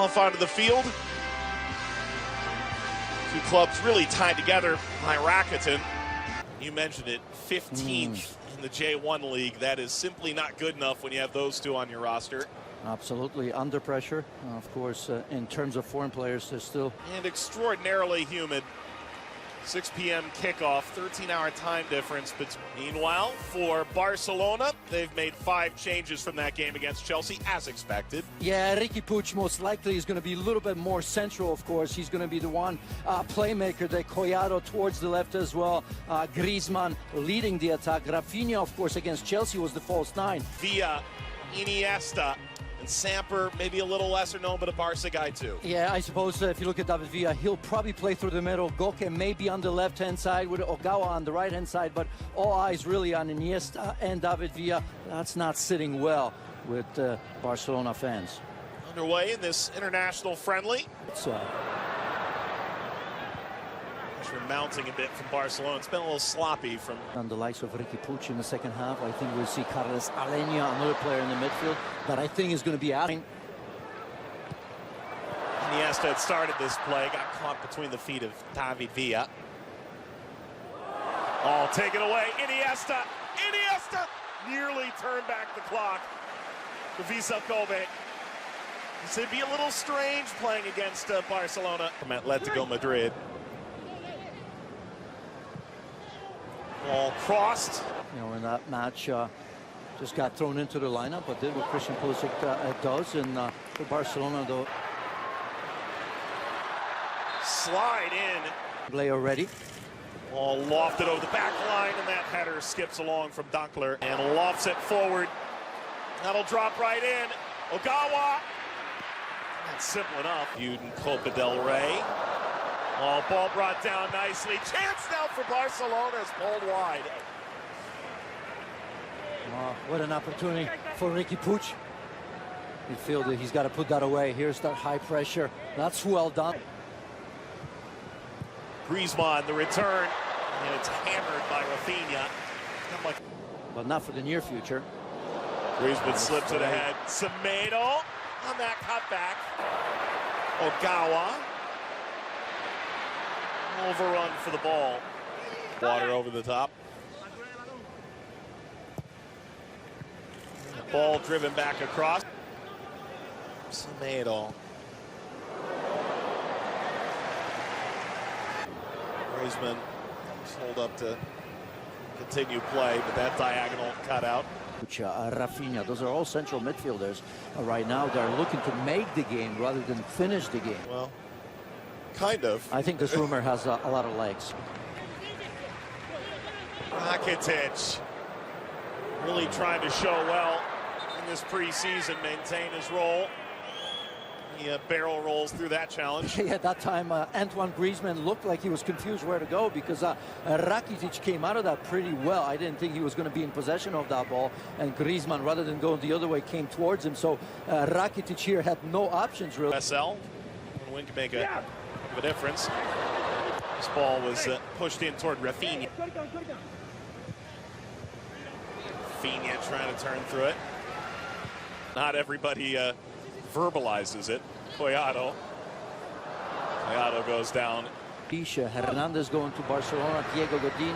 off onto the field. Two clubs really tied together by Rakuten. You mentioned it, 15th in the J1 league. That is simply not good enough when you have those two on your roster. Absolutely under pressure. Of course, in terms of foreign players, they're still... And extraordinarily humid. 6 p.m. kickoff, 13-hour time difference. But meanwhile, for Barcelona, they've made 5 changes from that game against Chelsea, as expected. Yeah, Riqui Puig most likely is going to be a little bit more central, of course. He's going to be the one playmaker. The Collado towards the left as well. Griezmann leading the attack. Rafinha, of course, against Chelsea was the false 9. Villa, Iniesta, and Samper, maybe a little lesser known, but a Barca guy too. Yeah, I suppose if you look at David Villa, he'll probably play through the middle. Goke may be on the left-hand side with Ogawa on the right-hand side, but all eyes really on Iniesta and David Villa. That's not sitting well with Barcelona fans. Underway in this international friendly. It's mounting a bit from Barcelona. It's been a little sloppy from... On the likes of Riqui Puig in the second half. I think we'll see Carles Alenia, another player in the midfield, that I think is going to be out. Iniesta had started this play, got caught between the feet of David Villa. Oh, taken away. Iniesta nearly turned back the clock for Visa Kobe. It'd be a little strange playing against Barcelona from Atletico Madrid. All crossed. You know, in that match, just got thrown into the lineup, but did what Christian Pulisic does. And for Barcelona, though, slide in. Play already. All lofted over the back line, and that header skips along from Dunkler and lofts it forward. That'll drop right in. Ogawa. That's simple enough. Uden Copa del Rey. Oh, ball brought down nicely. Chance now for Barcelona is pulled wide. Oh, what an opportunity for Riqui Puig. He feels that he's got to put that away. Here's that high pressure. That's well done. Griezmann, the return, and it's hammered by Rafinha. But not for the near future. Griezmann slips it ahead. Semedo on that cutback. Ogawa. Overrun for the ball. Water over the top. Ball driven back across. Semedo. Griezmann hold up to continue play, but that diagonal cut out. Rafinha, those are all central midfielders. Right now they're looking to make the game rather than finish the game. Well, kind of. I think this rumor has a lot of legs. Rakitic really trying to show well in this preseason, maintain his role. He barrel rolls through that challenge. Yeah, that time Antoine Griezmann looked like he was confused where to go because Rakitic came out of that pretty well. I didn't think he was going to be in possession of that ball, and Griezmann, rather than going the other way, came towards him. So Rakitic here had no options really. SL, one can make a difference. This ball was pushed in toward Rafinha. Rafinha trying to turn through it. Not everybody verbalizes it. Collado goes down. Pisha, Hernandez going to Barcelona, Diego Godin.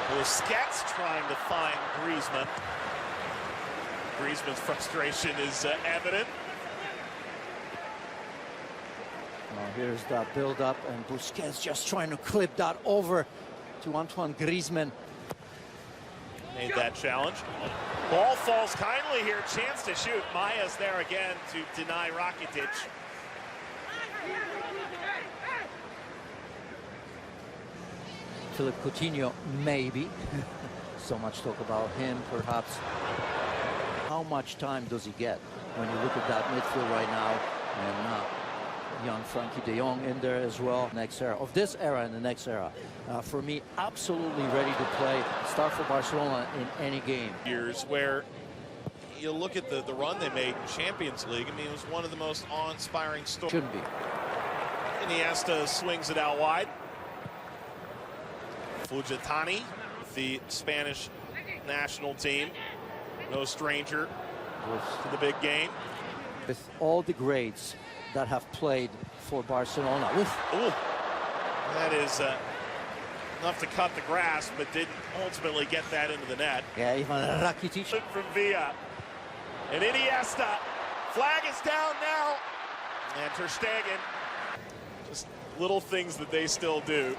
Busquets trying to find Griezmann. Griezmann's frustration is evident. Here's that build-up, and Busquets just trying to clip that over to Antoine Griezmann. Made that challenge. Ball falls kindly here. Chance to shoot. Maya's there again to deny Rakitic. Philippe Coutinho, maybe. So much talk about him, perhaps. How much time does he get when you look at that midfield right now? And young Frankie de Jong in there as well. Next era, of this era and the next era. For me, absolutely ready to play, start for Barcelona in any game. Years where you look at the run they made in Champions League. I mean, it was one of the most awe-inspiring stories. Shouldn't be. Iniesta swings it out wide. Fujitani, the Spanish national team, no stranger to the big game. With all the greats that have played for Barcelona. Ooh. That is enough to cut the grass, but didn't ultimately get that into the net. Yeah, even Rakitic. From Villa. And Iniesta. Flag is down now. And Ter Stegen. Just little things that they still do.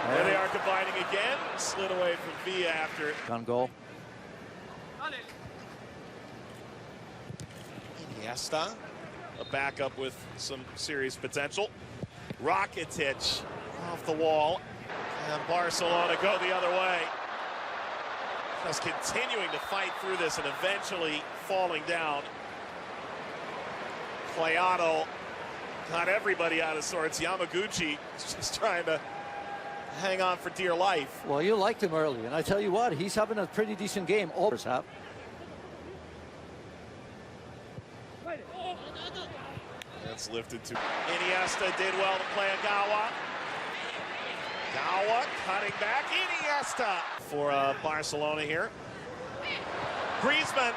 There they are combining again. Slid away from Villa after. Gun goal. Iniesta. A backup with some serious potential. Rakitic off the wall. And Barcelona go the other way. Just continuing to fight through this and eventually falling down. Cuadrado got everybody out of sorts. Yamaguchi is just trying to hang on for dear life. Well, you liked him early, and I tell you what, he's having a pretty decent game. All have. That's lifted to Iniesta. Did well to play Ogawa. Ogawa cutting back. Iniesta for Barcelona here. Griezmann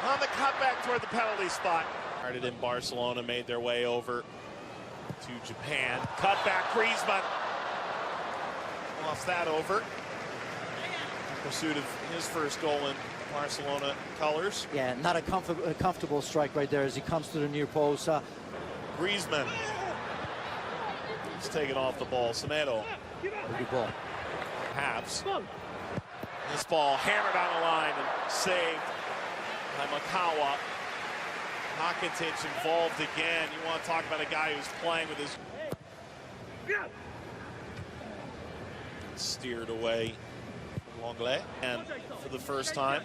on the cutback toward the penalty spot. Started in Barcelona, made their way over to Japan. Cutback Griezmann. Lost that over. In pursuit of his first goal in Barcelona colors. Yeah, not a comfortable strike right there as he comes to the near post. Griezmann. He's taken off the ball. Semedo. Good ball. Habs. This ball hammered on the line and saved by Makawa. Rakitic involved again. You want to talk about a guy who's playing with his... Steered away from Longley. And for the first time,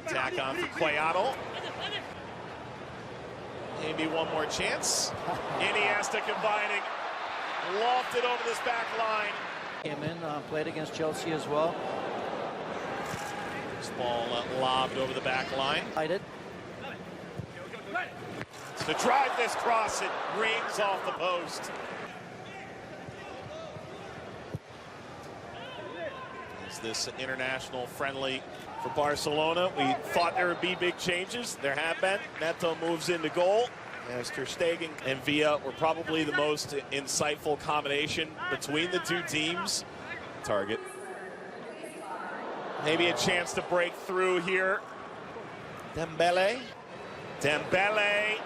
attack on for Cuadrado. Maybe one more chance. Iniesta combining. Lofted over this back line. Came in, played against Chelsea as well. This ball lobbed over the back line. To drive this cross, it rings off the post. Is this international friendly for Barcelona? We thought there would be big changes. There have been. Neto moves into goal. As Ter Stegen and Villa were probably the most insightful combination between the two teams. Target. Maybe a chance to break through here. Dembele. Dembele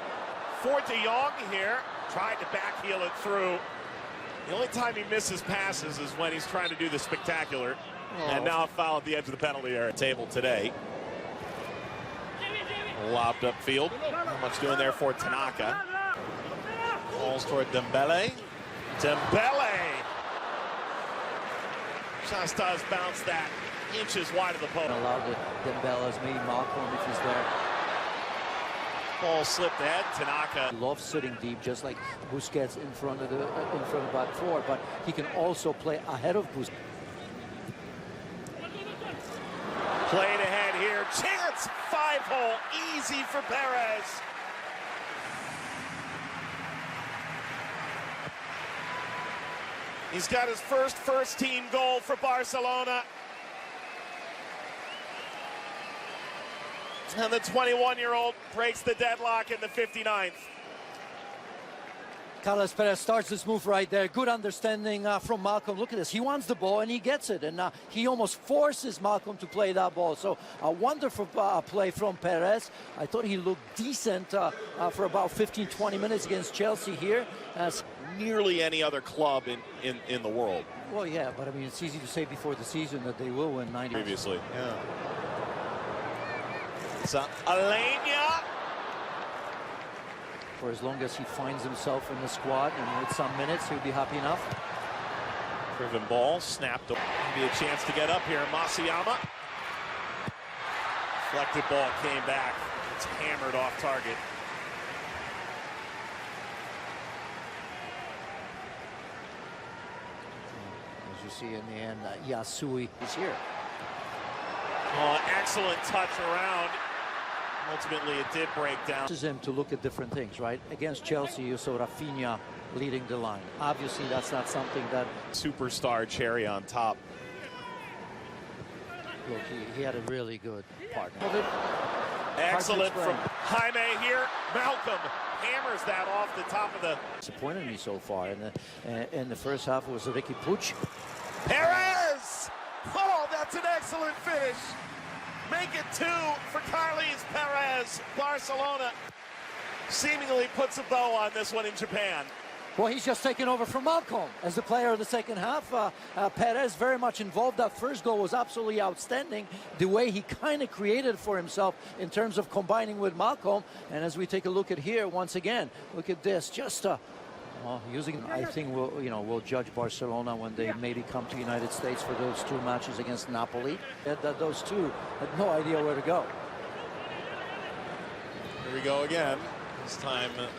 for De Jong here. Tried to backheel it through. The only time he misses passes is when he's trying to do the spectacular. And now a foul at the edge of the penalty area table today. Lobbed upfield. Not much doing there for Tanaka. Balls toward Dembele. Dembele! Just does bounce that inches wide of the post. Allowed Dembele as maybe Malcolm if he's there. Ball slipped ahead. Tanaka Loves sitting deep, just like Busquets in front of back four, but he can also play ahead of Busquets. played ahead here. Chance, 5-hole, easy for Perez. He's got his first team goal for Barcelona. And the 21-year-old breaks the deadlock in the 59th. Carlos Perez starts this move right there. Good understanding from Malcolm. Look at this. He wants the ball and he gets it. And he almost forces Malcolm to play that ball. So a wonderful play from Perez. I thought he looked decent for about 15-20 minutes against Chelsea here. Nearly any other club in the world. Well, yeah, but I mean, it's easy to say before the season that they will win 90. Previously, yeah. So, Alenia. For as long as he finds himself in the squad and with some minutes, he'll be happy enough. Driven ball, snapped. Maybe a chance to get up here. Masayama. Deflected ball came back. It's hammered off target. As you see in the end, Yasui is here. Oh, excellent touch around. Ultimately, it did break down. This is him to look at different things, right? Against Chelsea, you saw Rafinha leading the line. Obviously, that's not something that... Superstar cherry on top. Look, he had a really good partner. Excellent from Jaime here. Malcolm hammers that off the top of the... Disappointed me so far. In the first half, it was Ricky Puig. Perez! Oh, that's an excellent finish. Make it 2 for Carles Perez. Barcelona seemingly puts a bow on this one in Japan. Well, he's just taken over from Malcolm as the player of the second half. Perez very much involved. That first goal was absolutely outstanding. The way he kind of created for himself in terms of combining with Malcolm. And as we take a look at here, once again, look at this. Just using, I think we'll judge Barcelona when they maybe come to the United States for those 2 matches against Napoli. Those two had no idea where to go. Here we go again. This time